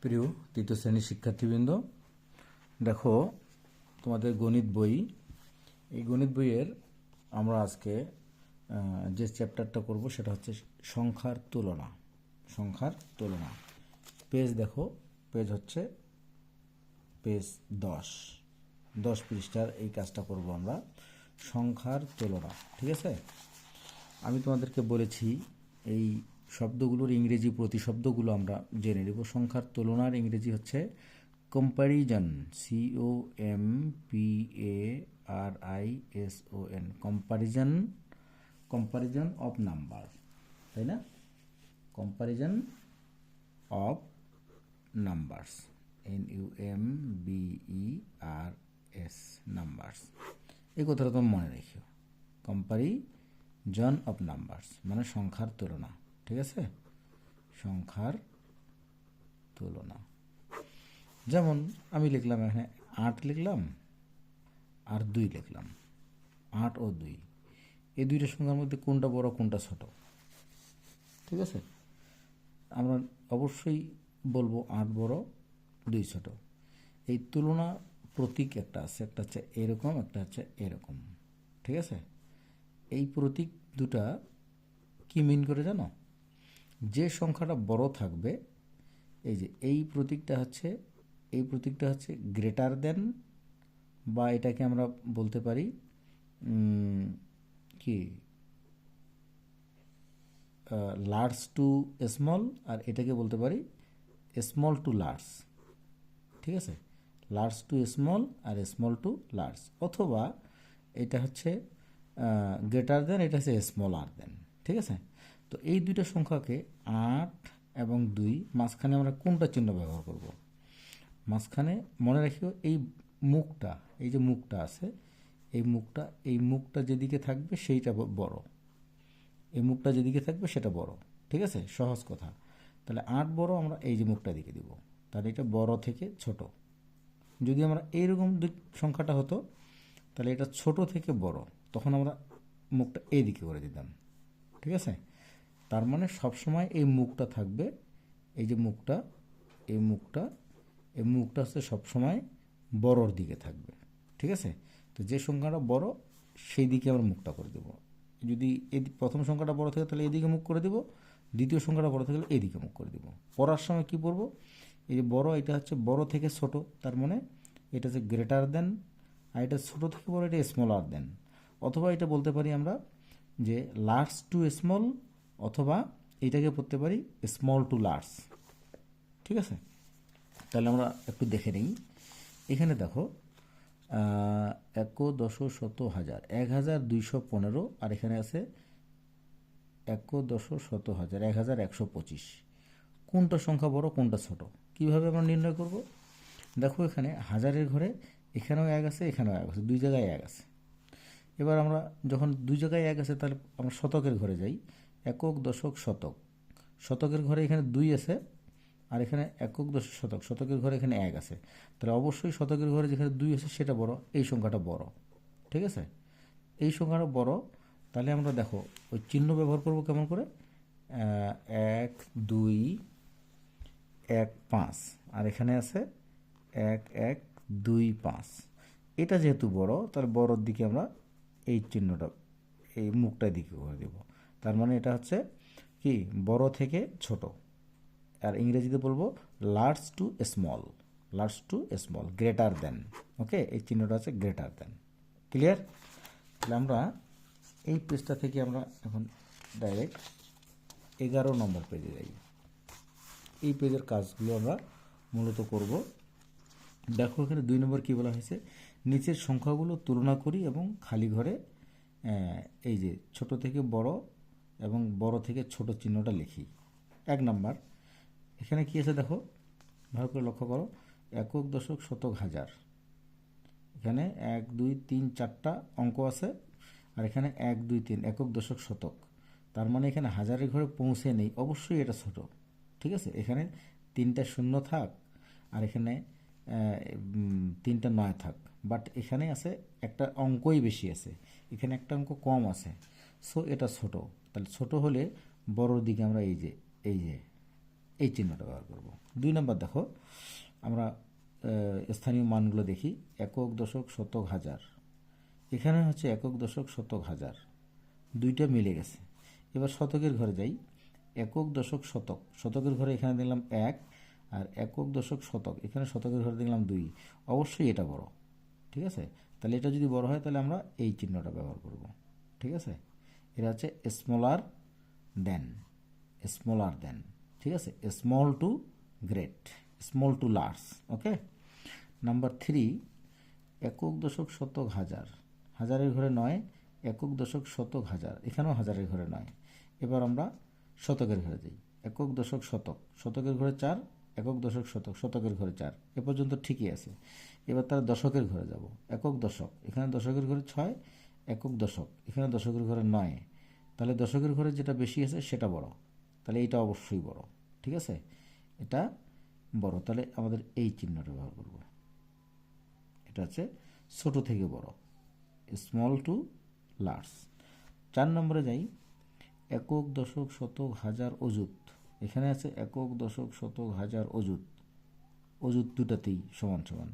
প্রিয় তৃতীয় শ্রেণীর শিক্ষার্থীবৃন্দ, দেখো তোমাদের গণিত বই, এই গণিত বইয়ের আমরা আজকে যে চ্যাপ্টারটা করব সেটা হচ্ছে সংখ্যার তুলনা। সংখ্যার তুলনা পেজ দেখো, পেজ হচ্ছে পেজ 10 পৃষ্ঠার এই কাজটা করব আমরা, সংখ্যার তুলনা। ঠিক আছে, আমি তোমাদেরকে বলেছি এই শব্দগুলোর ইংরেজি প্রতিশব্দগুলো আমরা জেনে নেব। সংখ্যার তুলনার ইংরেজি হচ্ছে comparison, COMPARISON, comparison, comparison of number, তাই না? Comparison of numbers, NUMBERS, numbers. এই কথাটা তুমি মনে রেখো, কম্প্যারিজন অফ নাম্বারস মানে সংখ্যার তুলনা। ঠিক আছে, সংখ্যার তুলনা। যেমন আমি লিখলাম এখানে 8 লিখলাম আর 2 লিখলাম, 8 ও 2, এই দুইটা সংখ্যার মধ্যে কোনটা বড় কোনটা ছোট? ঠিক আছে, আমরা অবশ্যই বলবো 8 বড় 2 ছোট। এই তুলনা প্রতীক একটা আছে, একটা হচ্ছে এরকম, একটা হচ্ছে এরকম। ঠিক আছে, এই প্রতীক দুটা কি মিন করে জানো? যে সংখ্যাটা বড় থাকবে, এই যে এই প্রতীকটা হচ্ছে, এই প্রতীকটা হচ্ছে গ্রেটার দেন, বা এটাকে আমরা বলতে পারি কি লার্জ টু স্মল, আর এটাকে বলতে পারি স্মল টু লার্জ। ঠিক আছে, লার্জ টু স্মল আর স্মল টু লার্জ, অথবা এটা হচ্ছে গ্রেটার দেন, এটা হচ্ছে স্মলার দেন। ঠিক আছে, তো এই দুইটা সংখ্যাকে 8 এবং 2 মাঝখানে আমরা কোনটা চিহ্ন ব্যবহার করব? মাঝখানে মনে রাখিও এই মুখটা, এই যে মুখটা আছে, এই মুখটা যেদিকে থাকবে সেইটা বড়, এই মুখটা যেদিকে থাকবে সেটা বড়। ঠিক আছে, সহজ কথা। তাহলে 8 বড়, আমরা এই যে মুখটা দিকে দিব, তাহলে এটা বড় থেকে ছোট। যদি আমরা এইরকম সংখ্যাটা হতো, তাহলে এটা ছোট থেকে বড়, তখন আমরা মুখটা এই দিকে করে দিতাম। ঠিক আছে, তার মানে সবসময় এই মুখটা থাকবে, এই যে মুখটা, এই মুখটা, এই মুখটা হচ্ছে সবসময় বড়র দিকে থাকবে। ঠিক আছে, তো যে সংখ্যাটা বড় সেই দিকে আমরা মুখটা করে দেব। যদি এই প্রথম সংখ্যাটা বড় থাকে তাহলে এদিকে মুখ করে দেব, দ্বিতীয় সংখ্যাটা বড় থাকলে এদিকে মুখ করে দেব। পড়ার সময় কি পড়ব? এই যে বড়, এটা হচ্ছে বড় থেকে ছোট, তার মানে এটা হচ্ছে গ্রেটার দেন, আর এটা ছোট থেকে বড়, এটা স্মলার দেন। অথবা এটা বলতে পারি আমরা যে লার্জ টু স্মল, অথবা এটাকে পড়তে পারি স্মল টু লার্জ। ঠিক আছে, তাহলে আমরা একটু দেখে নিই। এখানে দেখো 1 10 শত হাজার, 1215, আর এখানে আছে 1 10 শত হাজার, 1125। কোনটা সংখ্যা বড় কোনটা ছোট কিভাবে আমরা নির্ণয় করব? দেখো এখানে হাজারের ঘরে এখানেও 1 আছে, এখানেও 1 আছে, দুই জায়গায় 1 আছে। এবার আমরা যখন দুই জায়গায় 1 আছে, তাহলে আমরা শতকের ঘরে যাই, একক দশক শতক। শতকের ঘরে এখানে 2 আছে, আর এখানে একক দশক শতক, শতকের ঘরে এখানে 1 আছে। তাহলে অবশ্যই শতকের ঘরে যেখানে 2 আছে সেটা বড়, এই সংখ্যাটা বড়। ঠিক আছে, এই সংখ্যাটা বড়। তাহলে আমরা দেখো ওই চিহ্ন ব্যবহার করব কেমন করে, 1 2 1 5, আর এখানে আছে 1 1 2 5। এটা যেহেতু বড়, তাহলে বড়র দিকে আমরা এই চিহ্নটা, এই মুখটার দিকে করে দেব। তার মানে এটা হচ্ছে কি বড় থেকে ছোট। আর ইংরেজিতে বলবো large to small, large to small, greater than. Okay, এই চিহ্নটা হচ্ছে গ্রেটার দেন। ক্লিয়ার? তাহলে আমরা এই পেজটা থেকে আমরা এখন ডাইরেক্ট 11 নম্বর পেজে যাই। এই পেজের কাজগুলো আমরা মূলত করব। দেখো এখানে 2 নম্বর কী বলা হয়েছে, নিচের সংখ্যাগুলো তুলনা করি এবং খালি ঘরে এই যে ছোট থেকে বড় এবং বড় থেকে ছোট চিহ্নটা লিখি। 1 নাম্বার, এখানে কী আছে দেখো, ভালো করে লক্ষ্য করো, একক দশক শতক হাজার, এখানে 1 2 3 4টা অঙ্ক আছে, আর এখানে 1 2 3 একক দশক শতক। তার মানে এখানে হাজারের ঘরে পৌঁছে নেই, অবশ্যই এটা ছোট। ঠিক আছে, এখানে 3টা শূন্য থাক, আর এখানে 3টা 9 থাক, বাট এখানে আছে একটা অঙ্কই বেশি আছে, এখানে একটা অঙ্ক কম আছে, সো এটা ছোট। তাহলে ছোট হলে বড়র দিকে আমরা এই যে এই চিহ্নটা ব্যবহার করব। 2 নম্বর দেখো, আমরা স্থানীয় মানগুলো দেখি। একক, দশক, শতক, হাজার। এখানে হচ্ছে একক, দশক, শতক, হাজার, দুইটা মিলে গেছে। এবার শতকের ঘরে যাই। একক, দশক, শতক। শতকের ঘরে এখানে দেখলাম 1, আর একক, দশক, শতক এখানে শতকের ঘরে দেখলাম 2। অবশ্যই এটা বড়, ঠিক আছে। তাহলে এটা যদি বড় হয় তাহলে আমরা এই চিহ্নটা ব্যবহার করব, ঠিক আছে। এটা হচ্ছে স্মলার দেন, স্মলার দেন, ঠিক আছে। Small to great, small to large, okay. Number 3, একক, দশক, শতক, হাজার। হাজারের ঘরে 9, একক, দশক, শতক, হাজার, এখানেও হাজারের ঘরে 9। এবার আমরা শতকের ঘরে যাই। একক, দশক, শতক। শতকের ঘরে 4, একক, দশক, শতক, শতকের ঘরে 4। এ পর্যন্ত ঠিকই আছে। এবার তারা দশকের ঘরে যাব। একক, দশক, এখানে দশকের ঘরে 6, একক, দশক, এখানে দশকের ঘরে 9। তাহলে দশকের ঘরে যেটা বেশি আছে সেটা বড়, তাহলে এটা অবশ্যই বড়, ঠিক আছে। এটা বড়, তাহলে আমাদের এই চিহ্নটা ব্যবহার করব। এটা হচ্ছে ছোট থেকে বড়, স্মল টু লার্জ। 4 নম্বরে যাই। একক, দশক, শতক, হাজার, অযুত। এখানে আছে একক, দশক, শতক, হাজার, অযুত। অযুত দুটাতেই সমান সমান।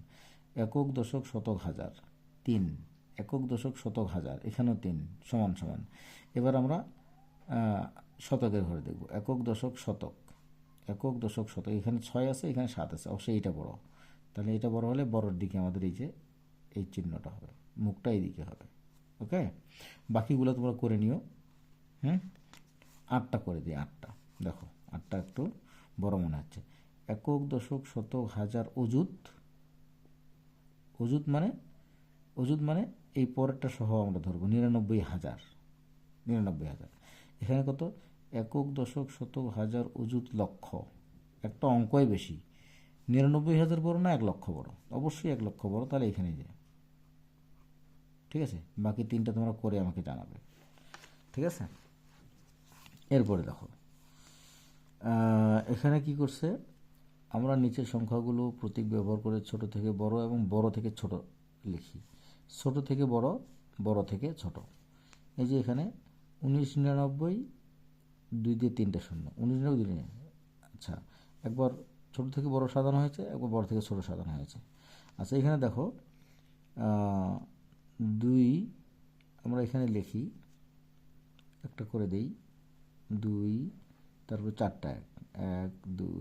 একক, দশক, শতক, হাজার 3, একক, দশক, শতক, হাজার, এখানেও 3 সমান সমান। এবার আমরা শতকের ঘরে দেখব। একক, দশক, শতক, একক, দশক, শতক, এখানে 6 আছে, এখানে 7 আছে, অবশ্যই এইটা বড়। তাহলে এটা বড় হলে বড়র দিকে আমাদের এই যে এই চিহ্নটা হবে, মুখটা এই দিকে হবে, ওকে। বাকিগুলো তোমরা করে নিও। 8টা করে দিই, 8টা দেখো, 8টা একটু বড় মনে হচ্ছে। একক, দশক, শতক, হাজার, অযুত। অযুত মানে এই পরেরটা সহ আমরা ধরবো 99,000, 99,000। এখানে কত? একক, দশক, শতক, হাজার, অযুত, লক্ষ। একটা অঙ্কই বেশি। 99,000 বড় না 1 লক্ষ বড়? অবশ্যই 1 লক্ষ বড়, তাহলে এখানেই যায়, ঠিক আছে। বাকি 3টা তোমরা করে আমাকে জানাবে, ঠিক আছে। এরপরে দেখো, এখানে কি করছে, আমরা নিচের সংখ্যাগুলো প্রতীক ব্যবহার করে ছোট থেকে বড় এবং বড় থেকে ছোট লিখি। ছোট থেকে বড়, বড় থেকে ছোট। এই যে এখানে 1999, 2 দিয়ে 3টা শূন্য, 1999, আচ্ছা। একবার ছোট থেকে বড় সাজানো হয়েছে, একবার বড় থেকে ছোট সাজানো হয়েছে। আচ্ছা, এখানে দেখো 2, আমরা এখানে লিখি, একটা করে দেই, 2, তারপর 4টা 1, 2,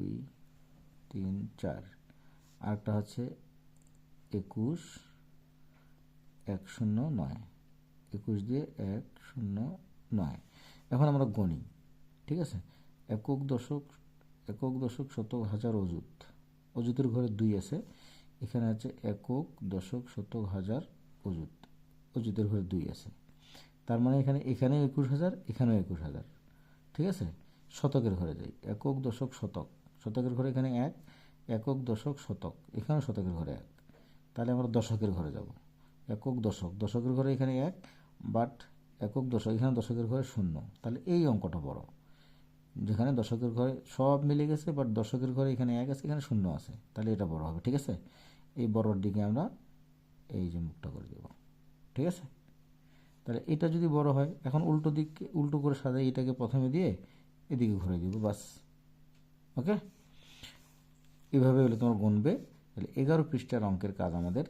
3, 4। আরেকটা হচ্ছে 21, 109, 21 দিয়ে 109। এখন আমরা গণি, ঠিক আছে। একক, দশক, একক, দশক, শতক, হাজার, অযুত। অযুতের ঘরে 2 আছে, এখানে আছে একক, দশক, শতক, হাজার, অযুত। অযুতের ঘরে 2 আছে, তার মানে এখানেও 21,000, এখানেও 21,000, ঠিক আছে। শতকের ঘরে যাই। একক, দশক, শতক। শতকের ঘরে এখানে 1, একক, দশক, শতক, এখানেও শতকের ঘরে 1। তাহলে আমরা দশকের ঘরে যাব। একক, দশক, দশকের ঘরে এখানে 1, বাট একক, দশক, এখানে দশকের ঘরে 0। তাহলে এই অঙ্কটা বড়, যেখানে দশকের ঘরে সব মিলে গেছে, বাট দশকের ঘরে এখানে 1 আছে, এখানে 0 আছে, তাহলে এটা বড় হবে, ঠিক আছে। এই বড়র দিকে আমরা এই যে মুখটা করে দেব, ঠিক আছে। তাহলে এটা যদি বড় হয়, এখন উল্টো দিকে উল্টো করে সাজাই, এটাকে প্রথমে দিয়ে এদিকে ঘুরে দিব, বাস, ওকে। এভাবে হলে তোমার গুনবে। তাহলে 11 পৃষ্ঠার অঙ্কের কাজ আমাদের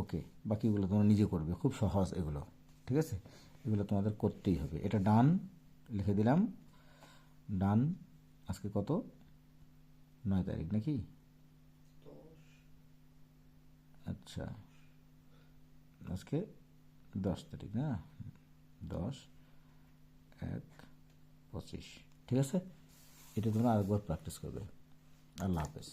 ওকে। বাকিগুলো তোমরা নিজে করবে, খুব সহজ এগুলো, ঠিক আছে। এগুলো তোমাদের করতেই হবে। এটা ডান লিখে দিলাম, ডান। আজকে কত? 9 তারিখ নাকি? আচ্ছা, আজকে 10 তারিখ না? 10/1/25, ঠিক আছে। এটা তোমরা আরেকবার প্র্যাকটিস করবে। আল্লাহ হাফেজ।